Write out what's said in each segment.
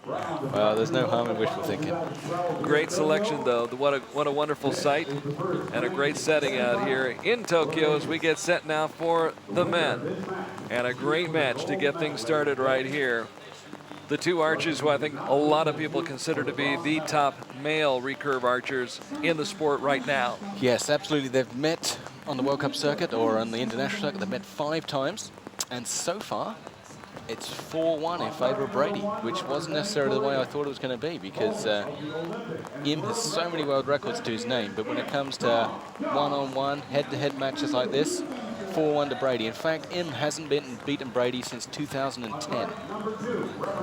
Well, there's no harm in wishful thinking. Great selection, though. What a wonderful sight and a great setting out here in Tokyo as we get set now for the men. And a great match to get things started right here. The two archers who I think a lot of people consider to be the top male recurve archers in the sport right now. Yes, absolutely. They've met on the World Cup circuit or on the international circuit. They've met 5 times. And so far, it's 4-1 in favor of Brady, which wasn't necessarily the way I thought it was going to be, because Im has so many world records to his name, but when it comes to one-on-one, head-to-head matches like this, 4-1 to Brady. In fact, Im hasn't beaten Brady since 2010.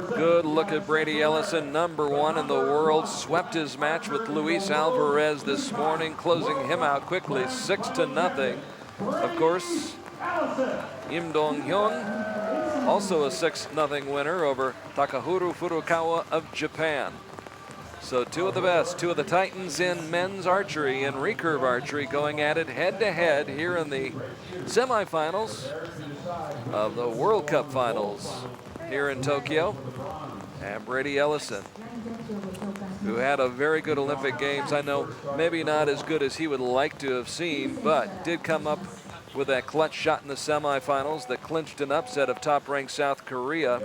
Good look at Brady Ellison, #1 in the world. Swept his match with Luis Alvarez this morning, closing him out quickly, 6-0. Of course, Im Dong Hyun, also a 6-0 winner over Takahiro Furukawa of Japan. So 2 of the best, 2 of the titans in men's archery and recurve archery going at it head-to-head here in the semifinals of the World Cup Finals here in Tokyo. And Brady Ellison, who had a very good Olympic Games. I know maybe not as good as he would like to have seen, but did come up with that clutch shot in the semifinals that clinched an upset of top-ranked South Korea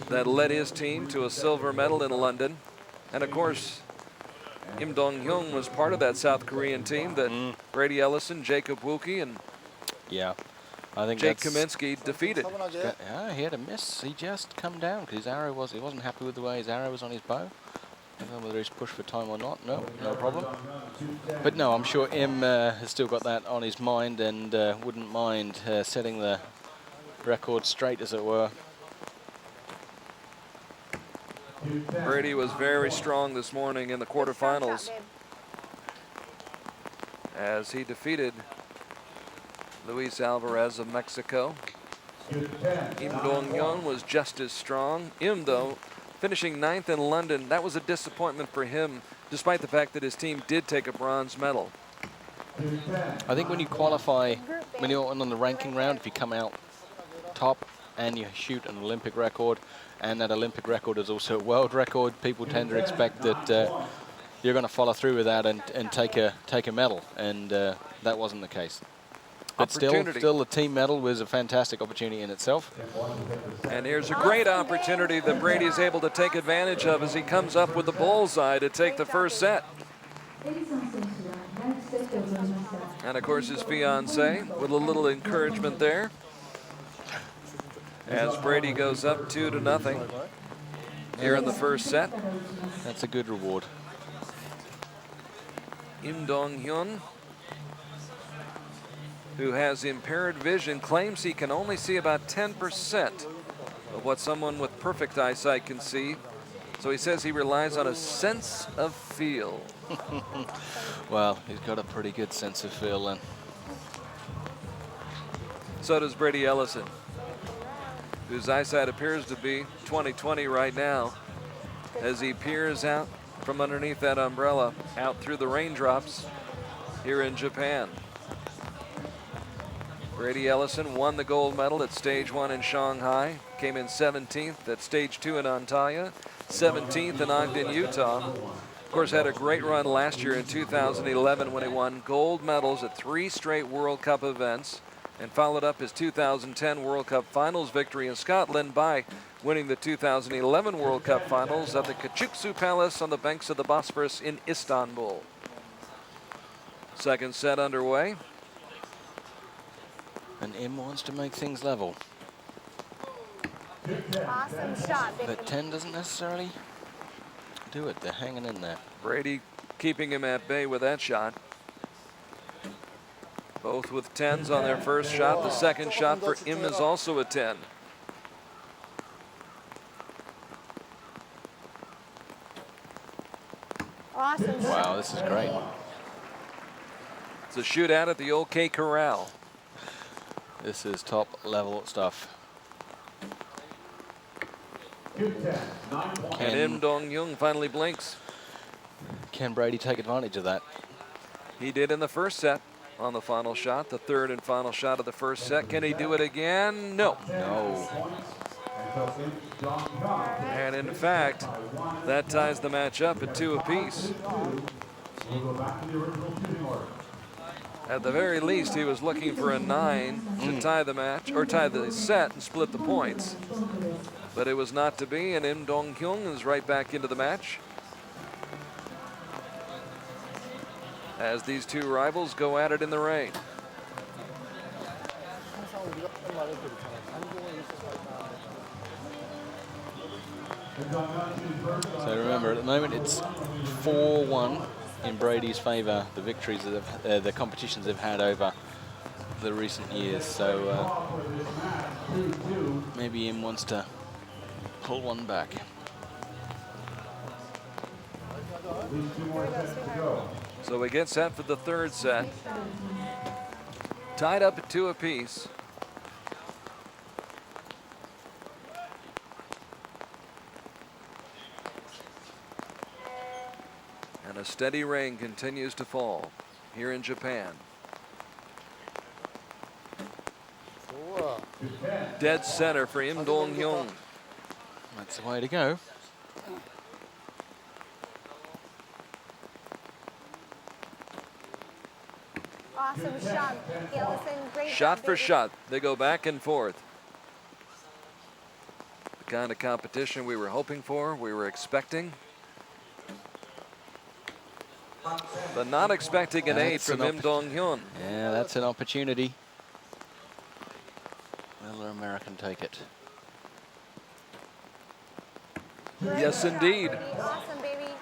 that led his team to a silver medal in London. And of course, Im Dong Hyun was part of that South Korean team that Brady Ellison, Jacob Wookie, and I think Jake Kaminsky defeated. Yeah, he had a miss. He just come down because his arrow he wasn't happy with the way his arrow was on his bow. I don't know whether he's pushed for time or not. No problem. But no, I'm sure Im has still got that on his mind and wouldn't mind setting the record straight, as it were. Brady was very strong this morning in the quarterfinals as he defeated Luis Alvarez of Mexico. Im Dong Hyun was just as strong. Im, though, finishing 9th in London, that was a disappointment for him, despite the fact that his team did take a bronze medal. I think when you qualify, when you're on the ranking round, if you come out top and you shoot an Olympic record, and that Olympic record is also a world record, people tend to expect that you're going to follow through with that and take a medal, and that wasn't the case. But still the team medal was a fantastic opportunity in itself. And here's a great opportunity that Brady is able to take advantage of as he comes up with the bullseye to take the first set. And of course his fiance with a little encouragement there as Brady goes up 2-0 here in the first set. That's a good reward. Im Dong Hyun, who has impaired vision, claims he can only see about 10% of what someone with perfect eyesight can see. So he says he relies on a sense of feel. Well, he's got a pretty good sense of feel then. So does Brady Ellison, whose eyesight appears to be 20/20 right now as he peers out from underneath that umbrella out through the raindrops here in Japan. Brady Ellison won the gold medal at stage 1 in Shanghai, came in 17th at stage 2 in Antalya, 17th in Ogden, Utah. Of course, had a great run last year in 2011 when he won gold medals at 3 straight World Cup events, and followed up his 2010 World Cup Finals victory in Scotland by winning the 2011 World Cup Finals at the Küçüksu Palace on the banks of the Bosphorus in Istanbul. Second set underway. And Im wants to make things level. Awesome shot. But 10 doesn't necessarily do it. They're hanging in there. Brady keeping him at bay with that shot. Both with 10s on their first shot. The second shot for Im is also a 10. Awesome shot. Wow, this is great. It's a shootout at the OK Corral. This is top level stuff. And Im Dong Hyun finally blinks. Can Brady take advantage of that? He did in the first set on the final shot, the third and final shot of the first set. Can he do it again? No. No. And in fact, that ties the match up at 2 apiece. At the very least, he was looking for a 9 to tie the match, or tie the set and split the points. But it was not to be, and Im Dong Hyun is right back into the match, as these two rivals go at it in the rain. So remember, at the moment it's 4-1 in Brady's favour, the victories that the competitions they've had over the recent years. So maybe Im wants to pull one back. So we get set for the third set. Tied up at 2 apiece. And a steady rain continues to fall here in Japan. Dead center for Im Dong Hyun. That's the way to go. Awesome shot, Ellison. Great Shot job, for baby. shot. They go back and forth. The kind of competition we were hoping for, we were expecting. But not expecting an 8 from Im Dong Hyun. Yeah, that's an opportunity. Will the American take it? Great Yes, shot, indeed. Brady. Awesome, baby.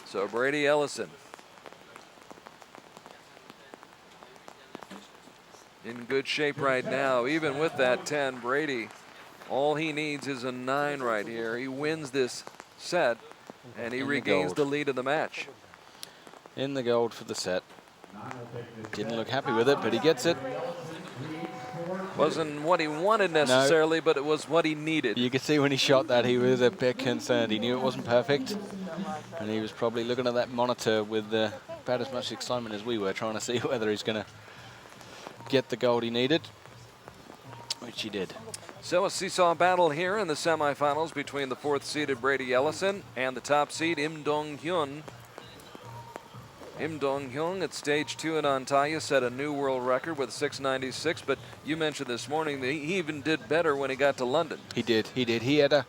So Brady Ellison in good shape right now. Even with that 10, Brady, all he needs is a 9 right here. He wins this set, and he regains the lead of the match. In the gold for the set. Didn't look happy with it, but he gets it. Wasn't what he wanted necessarily, but it was what he needed. You could see when he shot that, he was a bit concerned. He knew it wasn't perfect, and he was probably looking at that monitor with about as much excitement as we were, trying to see whether he's going to get the gold he needed, which he did. So a seesaw battle here in the semifinals between the 4th-seeded Brady Ellison and the top seed Im Dong Hyun. Im Dong Hyun at stage 2 in Antalya set a new world record with 696, but you mentioned this morning that he even did better when he got to London. He did. He had a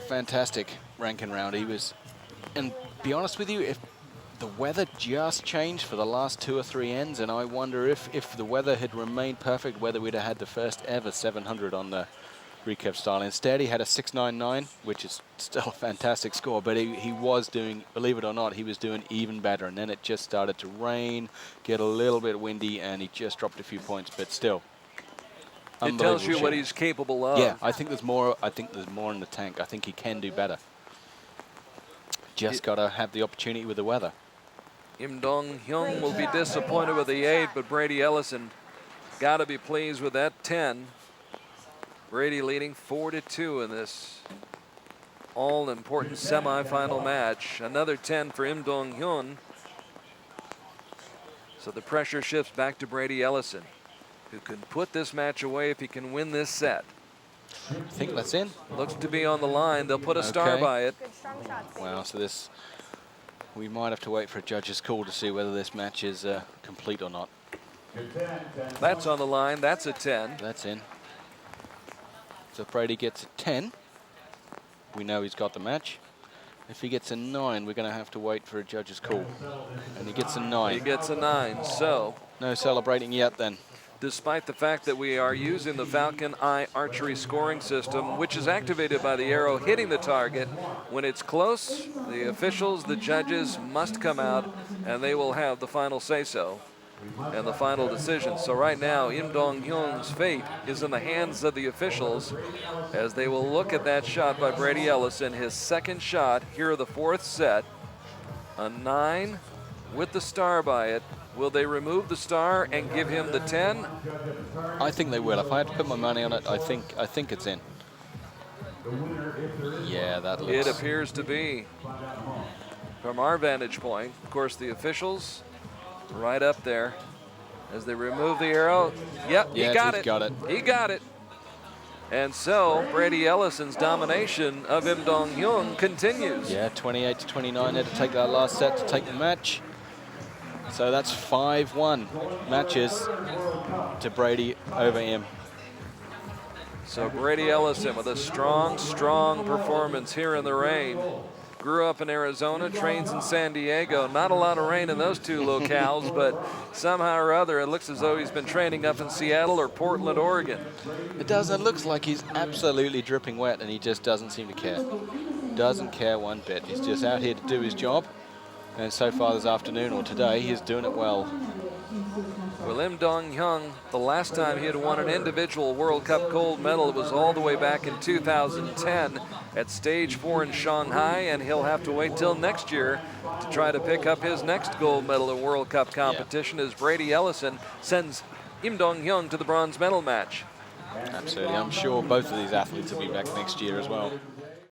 fantastic ranking round. He was, and be honest with you, if the weather just changed for the last 2 or 3 ends, and I wonder if the weather had remained perfect, whether we'd have had the first ever 700 on the Recurve style. Instead, he had a 699, which is still a fantastic score, but he was doing, believe it or not, he was doing even better. And then it just started to rain, get a little bit windy, and he just dropped a few points, but still. It tells you what he's capable of. Yeah, I think there's more in the tank. I think he can do better. Just got to have the opportunity with the weather. Im Dong Hyun will be disappointed with the 8, but Brady Ellison got to be pleased with that 10. Brady leading 4-2 in this all-important semifinal match. Another 10 for Im Dong Hyun. So the pressure shifts back to Brady Ellison, who can put this match away if he can win this set. I think that's in. Looks to be on the line. They'll put a star by it. Good strong shots, baby. Wow, so this, we might have to wait for a judge's call to see whether this match is complete or not. That's on the line. That's a 10. That's in. So if Brady gets a 10, we know he's got the match. If he gets a 9, we're going to have to wait for a judge's call. And he gets a 9. He gets a 9. So no celebrating yet then. Despite the fact that we are using the Falcon Eye archery scoring system, which is activated by the arrow hitting the target, when it's close, the officials, the judges must come out and they will have the final say-so and the final decision. So right now, Im Dong Hyun's fate is in the hands of the officials as they will look at that shot by Brady Ellison, his second shot here of the 4th set. A 9 with the star by it. Will they remove the star and give him the 10? I think they will. If I had to put my money on it, I think it's in. Yeah, that looks... It appears to be. From our vantage point, of course, the officials right up there as they remove the arrow. Yep, Yeah, he got he's it. got it. He got it. And so Brady Ellison's domination of Im Dong Hyun continues. Yeah, 28-29 had to take that last set to take the match. So that's 5-1 matches to Brady over Im. So Brady Ellison with a strong, strong performance here in the rain. Grew up in Arizona, trains in San Diego. Not a lot of rain in those two locales, but somehow or other, it looks as though he's been training up in Seattle or Portland, Oregon. It does. It looks like he's absolutely dripping wet, and he just doesn't seem to care. Doesn't care one bit. He's just out here to do his job. And so far this afternoon or today, he's doing it well. Well, Im Dong Hyun, the last time he had won an individual World Cup gold medal, it was all the way back in 2010 at stage 4 in Shanghai, and he'll have to wait till next year to try to pick up his next gold medal in World Cup competition as Brady Ellison sends Im Dong Hyun to the bronze medal match. Absolutely. I'm sure both of these athletes will be back next year as well.